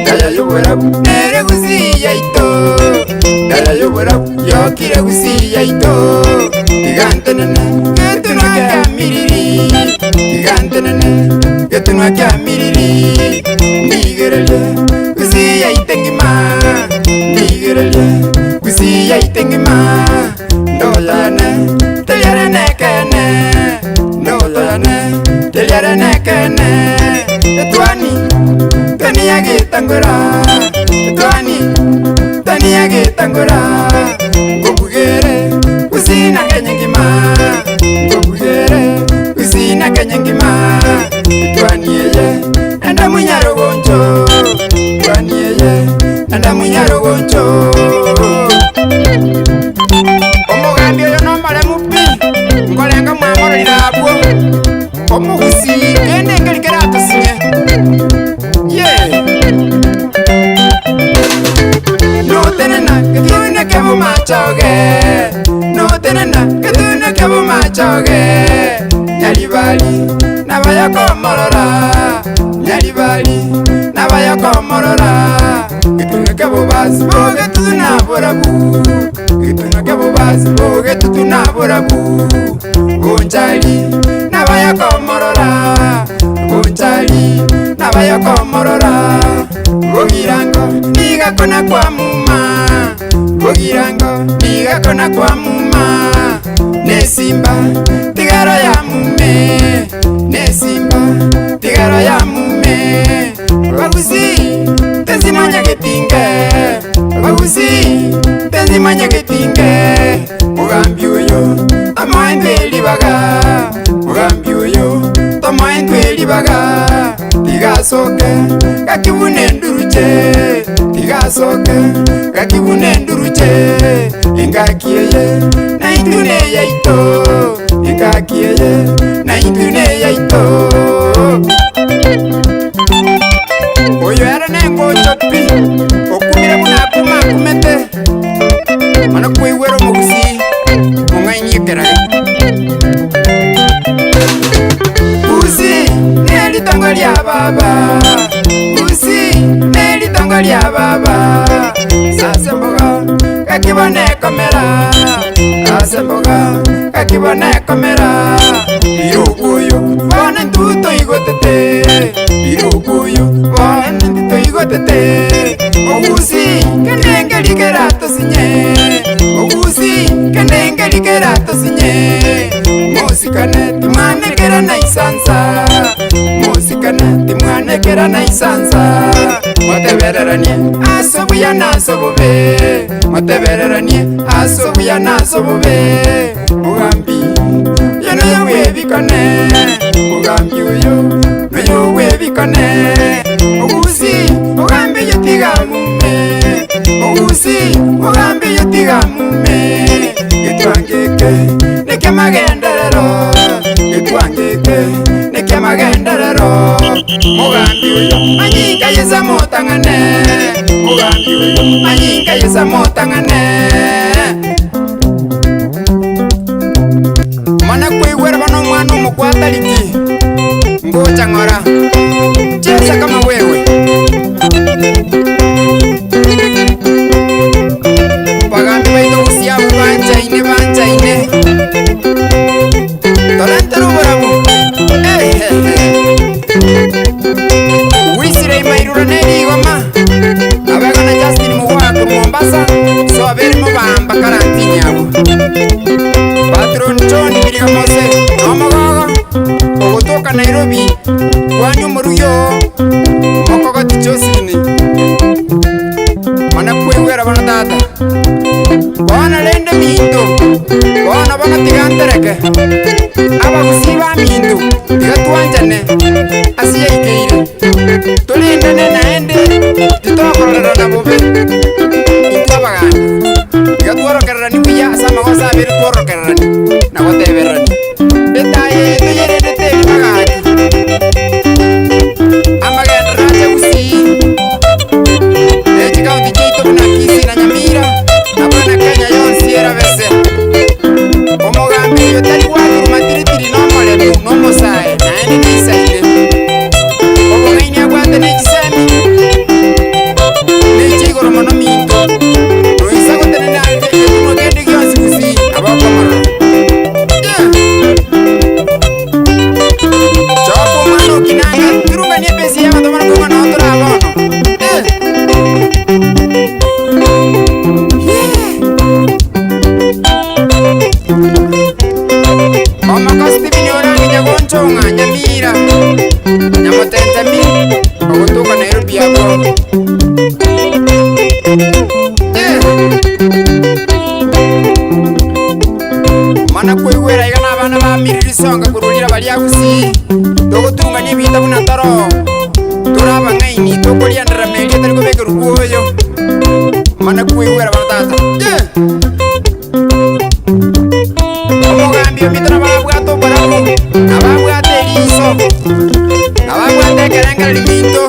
Nere gusiya ito Dala yobora yokire gusiya ito Tigantanana Getunwa kya miriri Tigantanana Getunwa kya miriri Nigerele Gusiya itengima Nigerele Gusiya itengima Ndoyane Teliare nekene Ndoyane Teliare nekene Etwani Tania gitangura Tania gitangura Ngobugere Usina kenyengima Ngobugere Usina kenyengima Twaniye Enda munyaro goncho Twaniye Enda munyaro goncho Omugambi oyo nombale mupi Ngolenga mwamoro lirabwo Omugusi Gende ngeli kerato sinye No tenena, que tú no que vos machogue. Nyalibali, na vaya komorora. Nyalibali, na vaya komorora. Que tú no que vos vas, boge tú na borabu. Que tú no que vos vas, boge tú na borabu. Gonchali, na vaya komorora. Gonchali, na vaya komorora. Gogirango, diga kona kwa muma. Gogirango, diga kona kwa muma. Nesimba, tigaro ya mume. Nesimba, tigaro ya mume. Bagusi, tenzi manya ketinge. Bagusi, tenzi manya ketinge. Mugambi uyo, amoende libaga. Mugambi uyo, tomoende libaga. Tigasoke, kakibune nduruche. Tigasoke, kakibune nduruche. Ingakieye, na intune ya ito. Ingakieye, na intune ya ito. Oyo era nengo chopi. Okumire muna kuma kumete. Mana kuiwero mugusi. Mungainye keraga. Usi, neli tango lya baba. Usi, neli tango lya baba. Sase mboga, kakibone komera. Sase mboga, kakibone komera. Iruguyo, bone ntuto igotete. Iruguyo, bone ntuto igotete. Ogusi, kenenge ligerato sinye. Ogusi, kenenge ligerato sinye. Musikane, timanekera na isansa. Musikane, timanekera na isansa. Matebereranie, asobuya nasobube. Matebereranie, asobuya nasobube. Mugambi, yono yowe bikone. Mugambi uyo, no yowe bikone. Ogusi, mugambi yotiga mume. Ogusi, mugambi yotiga mume. Gitwangike, neke magenderero. Gitwangike, neke magenderero. Mugambi uyo, anyinga yeza motangane. Mugambi uyo, anyinga yeza motangane. Mana kuiwera bano mwana umukwata liki. Mbocha ngora, cheza kama wewe. Pagambi baito usia banja ine. Torante rubarabu. Wisire mairura neri goma. Abagana Justin muwako Mombasa. So aberi mubamba karantini yabo. Patron John biriga mose. Nomogogo. Ogotoka Nairobi. Wanyu muruyo. Mokogo tichosini. Mana kuiwera bana tata. Bona lende minto. Bona bana tigantereke. Aba gusiba minto. Tigatuanjane. Asiye ikeire. Tolende naende. Titokorera na bobe. Intwabagani. Tigatuoro ni kuya sama gosa beri tuoro kerani. Na gote berani. Detaye yere dete bagani. baria gusi tugutungania ibita buna toro turaba ng'aini tukurianira meri atari kubekera guoyo mana kuiwera batata omugambi omita nababwata oburamu nababwata eriiso nababwata ekerengera liminto